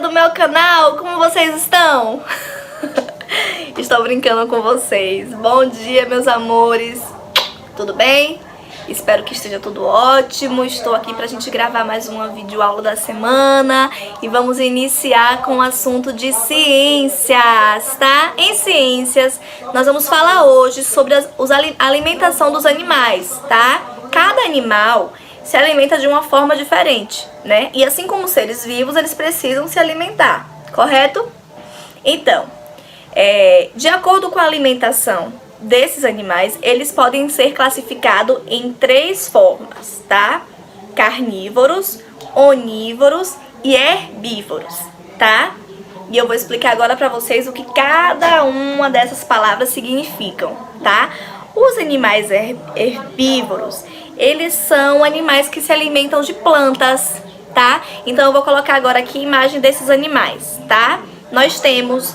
do meu canal, como vocês estão? Estou brincando com vocês. Bom dia, meus amores. Tudo bem? Espero que esteja tudo ótimo. Estou aqui pra gente gravar mais uma videoaula da semana e vamos iniciar com o assunto de ciências, tá? Em ciências, nós vamos falar hoje sobre a alimentação dos animais, tá? Cada animal se alimenta de uma forma diferente, né? E assim como seres vivos, eles precisam se alimentar, correto? Então, de acordo com a alimentação desses animais, eles podem ser classificados em 3 formas, tá? Carnívoros, onívoros e herbívoros, tá? E eu vou explicar agora pra vocês o que cada uma dessas palavras significam, tá? Os animais herbívoros, eles são animais que se alimentam de plantas, tá? Então eu vou colocar agora aqui a imagem desses animais, tá? Nós temos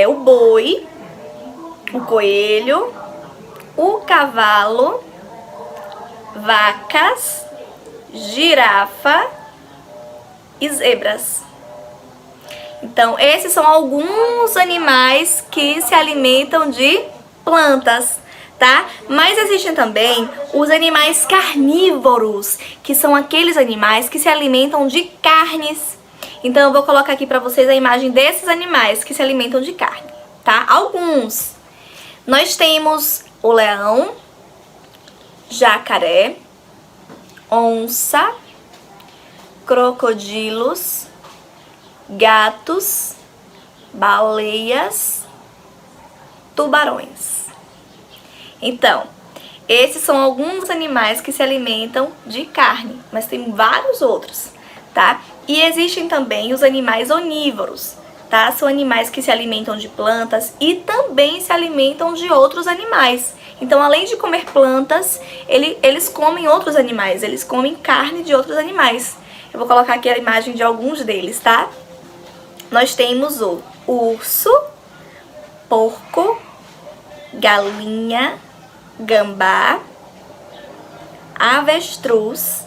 o boi, o coelho, o cavalo, vacas, girafa e zebras. Então, esses são alguns animais que se alimentam de plantas, tá? Mas existem também os animais carnívoros, que são aqueles animais que se alimentam de carnes. Então, eu vou colocar aqui pra vocês a imagem desses animais que se alimentam de carne, tá? Alguns. Nós temos o leão, jacaré, onça, crocodilos, gatos, baleias, tubarões. Então, esses são alguns animais que se alimentam de carne, mas tem vários outros, tá? E existem também os animais onívoros, tá? São animais que se alimentam de plantas e também se alimentam de outros animais. Então, além de comer plantas, eles comem outros animais, eles comem carne de outros animais. Eu vou colocar aqui a imagem de alguns deles, tá? Nós temos o urso, porco, galinha, gambá, avestruz,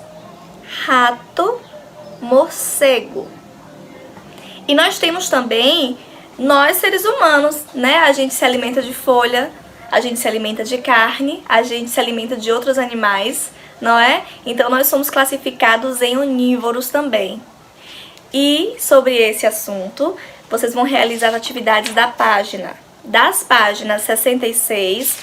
rato, morcego. E nós temos também nós seres humanos, né? A gente se alimenta de folha, a gente se alimenta de carne, a gente se alimenta de outros animais, não é? Então nós somos classificados em onívoros também. E sobre esse assunto, vocês vão realizar as atividades das páginas 66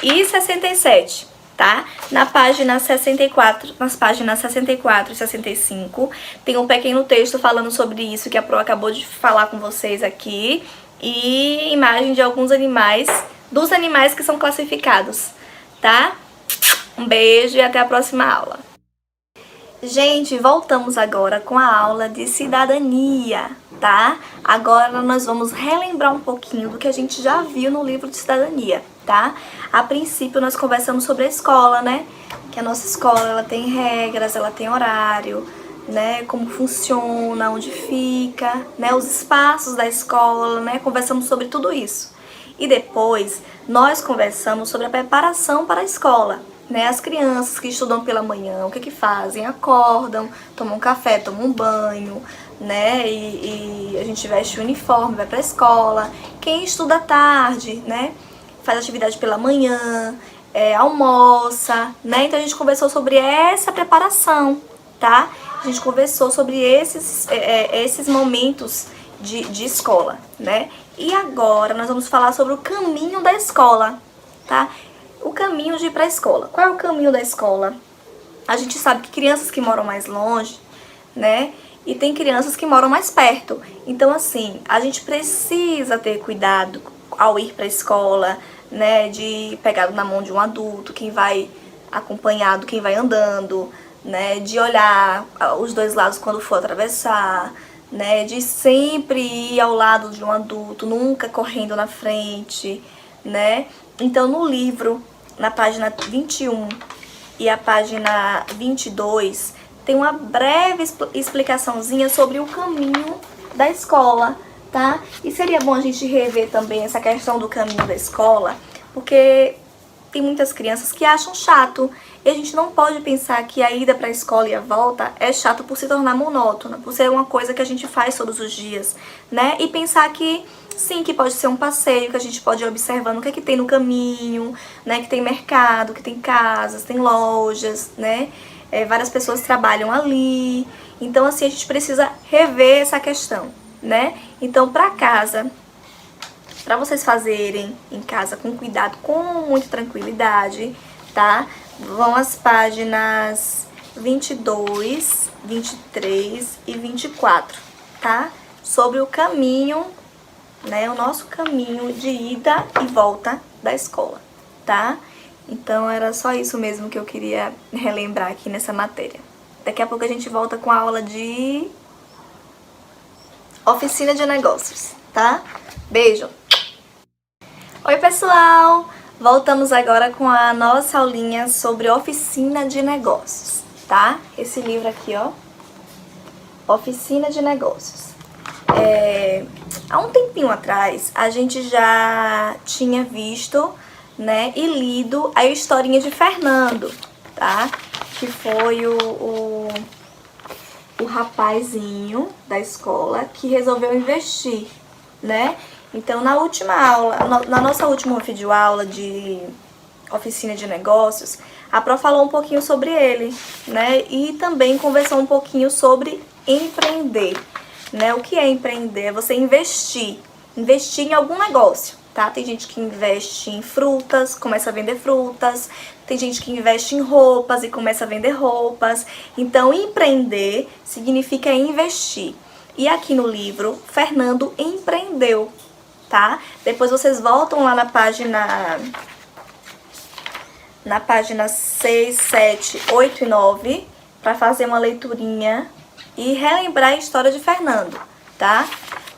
e 67, tá? Na página 64, nas páginas 64 e 65, tem um pequeno texto falando sobre isso que a Pro acabou de falar com vocês aqui, e imagem de alguns animais, dos animais que são classificados, tá? Um beijo e até a próxima aula. Gente, voltamos agora com a aula de cidadania, tá? Agora nós vamos relembrar um pouquinho do que a gente já viu no livro de cidadania, tá? A princípio nós conversamos sobre a escola, né? Que a nossa escola, ela tem regras, ela tem horário, né? Como funciona, onde fica, né? Os espaços da escola, né? Conversamos sobre tudo isso. E depois nós conversamos sobre a preparação para a escola, né? As crianças que estudam pela manhã, o que fazem? Acordam, tomam café, tomam banho, né? E a gente veste o uniforme, vai pra escola. Quem estuda à tarde, né? Faz atividade pela manhã, almoça, né? Então a gente conversou sobre essa preparação, tá? A gente conversou sobre esses momentos de escola, né? E agora nós vamos falar sobre o caminho da escola, tá? O caminho de ir para a escola. Qual é o caminho da escola? A gente sabe que crianças que moram mais longe, né? E tem crianças que moram mais perto. Então, assim, a gente precisa ter cuidado ao ir para a escola, né? De pegar na mão de um adulto, quem vai acompanhado, quem vai andando, né? De olhar os dois lados quando for atravessar, né? De sempre ir ao lado de um adulto, nunca correndo na frente, né? Então, no livro, na página 21 e a página 22, tem uma breve explicaçãozinha sobre o caminho da escola, tá? E seria bom a gente rever também essa questão do caminho da escola, porque tem muitas crianças que acham chato. E a gente não pode pensar que a ida para a escola e a volta é chato por se tornar monótona, por ser uma coisa que a gente faz todos os dias, né? E pensar que sim, que pode ser um passeio, que a gente pode ir observando o que é que tem no caminho, né? Que tem mercado, que tem casas, tem lojas, né? Várias pessoas trabalham ali. Então, assim, a gente precisa rever essa questão, né? Então, para casa, para vocês fazerem em casa com cuidado, com muita tranquilidade, tá? Vão as páginas 22, 23 e 24, tá? Sobre o caminho, né? O nosso caminho de ida e volta da escola, tá? Então era só isso mesmo que eu queria relembrar aqui nessa matéria. Daqui a pouco a gente volta com a aula de oficina de negócios, tá? Beijo! Oi, pessoal! Voltamos agora com a nossa aulinha sobre oficina de negócios, tá? Esse livro aqui, ó, Oficina de Negócios. Há um tempinho atrás, a gente já tinha visto, né, e lido a historinha de Fernando, tá? Que foi o rapazinho da escola que resolveu investir, né? Então, na última aula, na nossa última videoaula de oficina de negócios, a Pro falou um pouquinho sobre ele, né? E também conversou um pouquinho sobre empreender, né? O que é empreender? É você investir em algum negócio, tá? Tem gente que investe em frutas, começa a vender frutas. Tem gente que investe em roupas e começa a vender roupas. Então, empreender significa investir. E aqui no livro, Fernando empreendeu, tá? Depois vocês voltam lá na página 6, 7, 8 e 9 para fazer uma leiturinha e relembrar a história de Fernando, tá?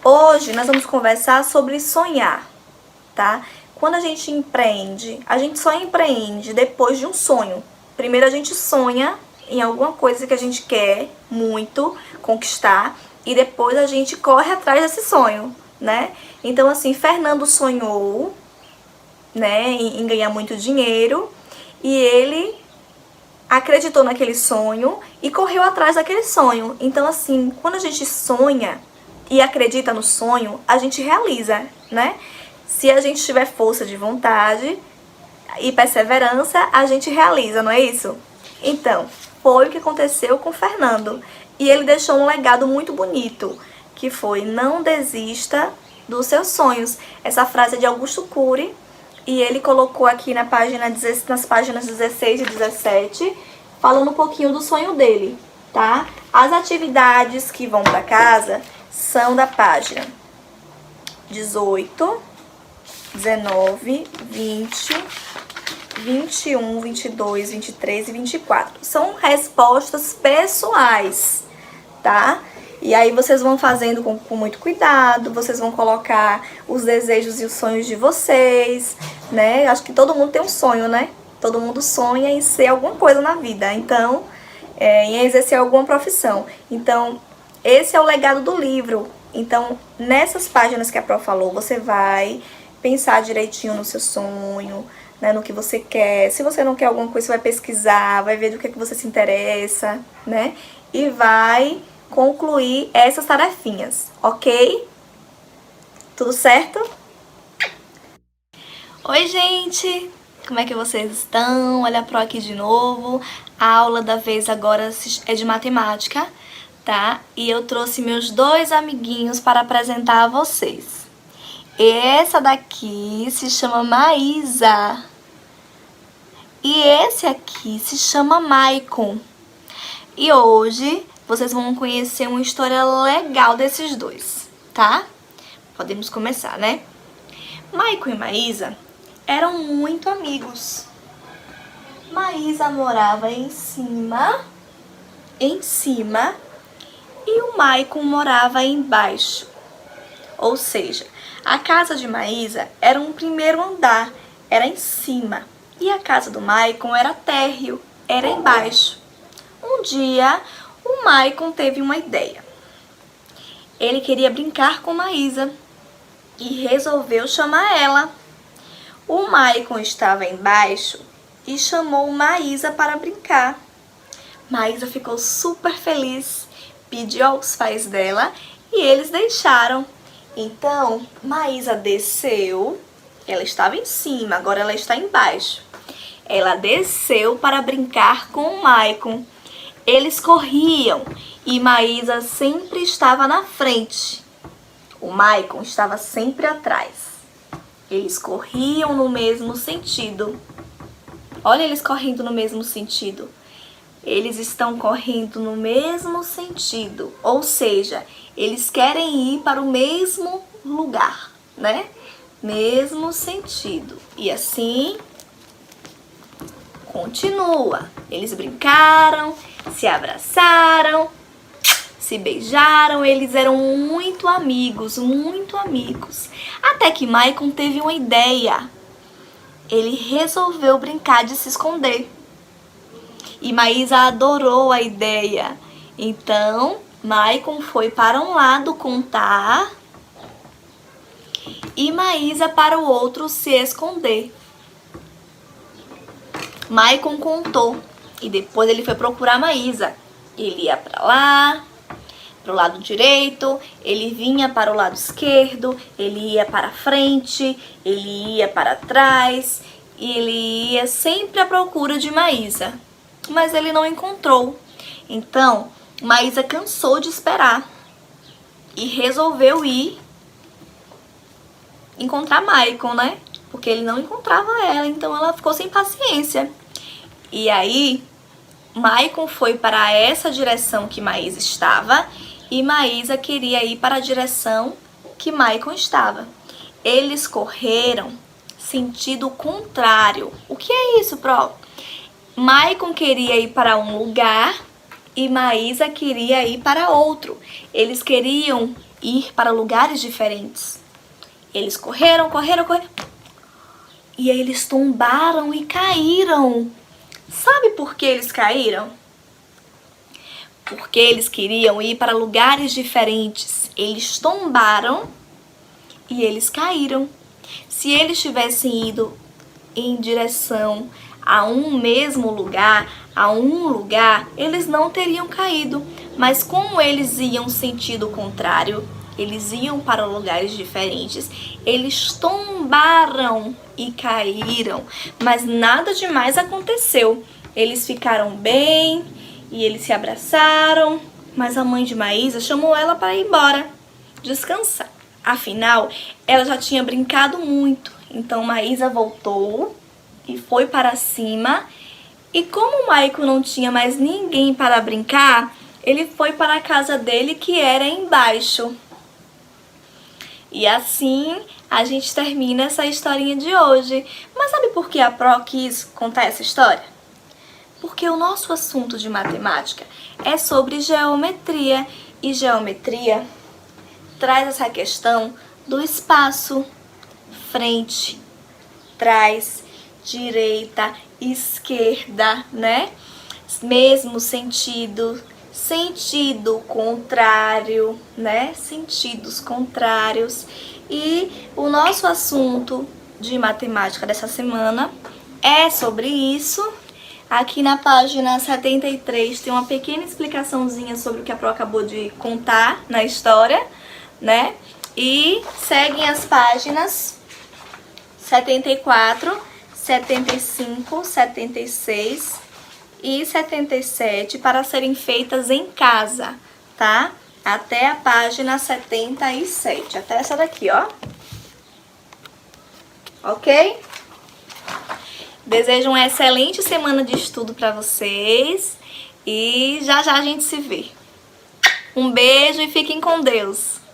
Hoje nós vamos conversar sobre sonhar, tá? Quando a gente empreende, a gente só empreende depois de um sonho. Primeiro a gente sonha em alguma coisa que a gente quer muito conquistar e depois a gente corre atrás desse sonho, né? Então, assim, Fernando sonhou, né, em ganhar muito dinheiro e ele acreditou naquele sonho e correu atrás daquele sonho. Então, assim, quando a gente sonha e acredita no sonho, a gente realiza, né? Se a gente tiver força de vontade e perseverança, a gente realiza, não é isso? Então, foi o que aconteceu com Fernando. E ele deixou um legado muito bonito, que foi: não desista dos seus sonhos. Essa frase é de Augusto Cury e ele colocou aqui nas páginas 16 e 17, falando um pouquinho do sonho dele, tá? As atividades que vão para casa são da página 18, 19, 20, 21, 22, 23 e 24. São respostas pessoais, tá? E aí vocês vão fazendo com muito cuidado, vocês vão colocar os desejos e os sonhos de vocês, né? Acho que todo mundo tem um sonho, né? Todo mundo sonha em ser alguma coisa na vida, então, em exercer alguma profissão. Então, esse é o legado do livro. Então, nessas páginas que a Pro falou, você vai pensar direitinho no seu sonho, né, no que você quer. Se você não quer alguma coisa, você vai pesquisar, vai ver do que você se interessa, né? E vai concluir essas tarefinhas, ok? Tudo certo? Oi, gente! Como é que vocês estão? Olha a Pro aqui de novo. A aula da vez agora é de matemática, tá? E eu trouxe meus dois amiguinhos para apresentar a vocês. Essa daqui se chama Maísa. E esse aqui se chama Maicon. E hoje vocês vão conhecer uma história legal desses dois, tá? Podemos começar, né? Maicon e Maísa eram muito amigos. Maísa morava em cima, e o Maicon morava embaixo. Ou seja, a casa de Maísa era um primeiro andar, era em cima. E a casa do Maicon era térreo, era embaixo. Um dia, o Maicon teve uma ideia. Ele queria brincar com Maísa e resolveu chamar ela. O Maicon estava embaixo e chamou Maísa para brincar. Maísa ficou super feliz, pediu aos pais dela e eles deixaram. Então, Maísa desceu, ela estava em cima, agora ela está embaixo. Ela desceu para brincar com o Maicon. Eles corriam e Maísa sempre estava na frente. O Maicon estava sempre atrás. Eles corriam no mesmo sentido. Olha eles correndo no mesmo sentido. Eles estão correndo no mesmo sentido. Ou seja, eles querem ir para o mesmo lugar, né? Mesmo sentido. E assim continua. Eles brincaram, se abraçaram, se beijaram, eles eram muito amigos, muito amigos. Até que Maicon teve uma ideia. Ele resolveu brincar de se esconder. E Maísa adorou a ideia. Então, Maicon foi para um lado contar e Maísa para o outro se esconder. Maicon contou e depois ele foi procurar Maísa. Ele ia para lá, para o lado direito, ele vinha para o lado esquerdo, ele ia para frente, ele ia para trás e ele ia sempre à procura de Maísa. Mas ele não encontrou. Então, Maísa cansou de esperar e resolveu ir encontrar Maicon, né? Porque ele não encontrava ela, então ela ficou sem paciência. E aí, Maicon foi para essa direção que Maísa estava e Maísa queria ir para a direção que Maicon estava. Eles correram sentido contrário. O que é isso, Pro? Maicon queria ir para um lugar e Maísa queria ir para outro. Eles queriam ir para lugares diferentes. Eles correram. E aí eles tombaram e caíram. Sabe por que eles caíram? Porque eles queriam ir para lugares diferentes. Eles tombaram e eles caíram. Se eles tivessem ido em direção a um mesmo lugar, eles não teriam caído. Mas como eles iam sentido contrário, eles iam para lugares diferentes, eles tombaram e caíram. Mas nada demais aconteceu. Eles ficaram bem e eles se abraçaram. Mas a mãe de Maísa chamou ela para ir embora, descansar. Afinal, ela já tinha brincado muito. Então Maísa voltou e foi para cima. E como o Maicon não tinha mais ninguém para brincar, ele foi para a casa dele, que era embaixo. E assim a gente termina essa historinha de hoje. Mas sabe por que a Pro quis contar essa história? Porque o nosso assunto de matemática é sobre geometria. E geometria traz essa questão do espaço, frente, trás, direita, esquerda, né? Mesmo sentido, sentido contrário, né? Sentidos contrários. E o nosso assunto de matemática dessa semana é sobre isso. Aqui na página 73 tem uma pequena explicaçãozinha sobre o que a Pro acabou de contar na história, né? E seguem as páginas 74, 75, 76 e 77 para serem feitas em casa, tá? Até a página 77, até essa daqui, ó. Ok? Desejo uma excelente semana de estudo para vocês e já já a gente se vê. Um beijo e fiquem com Deus!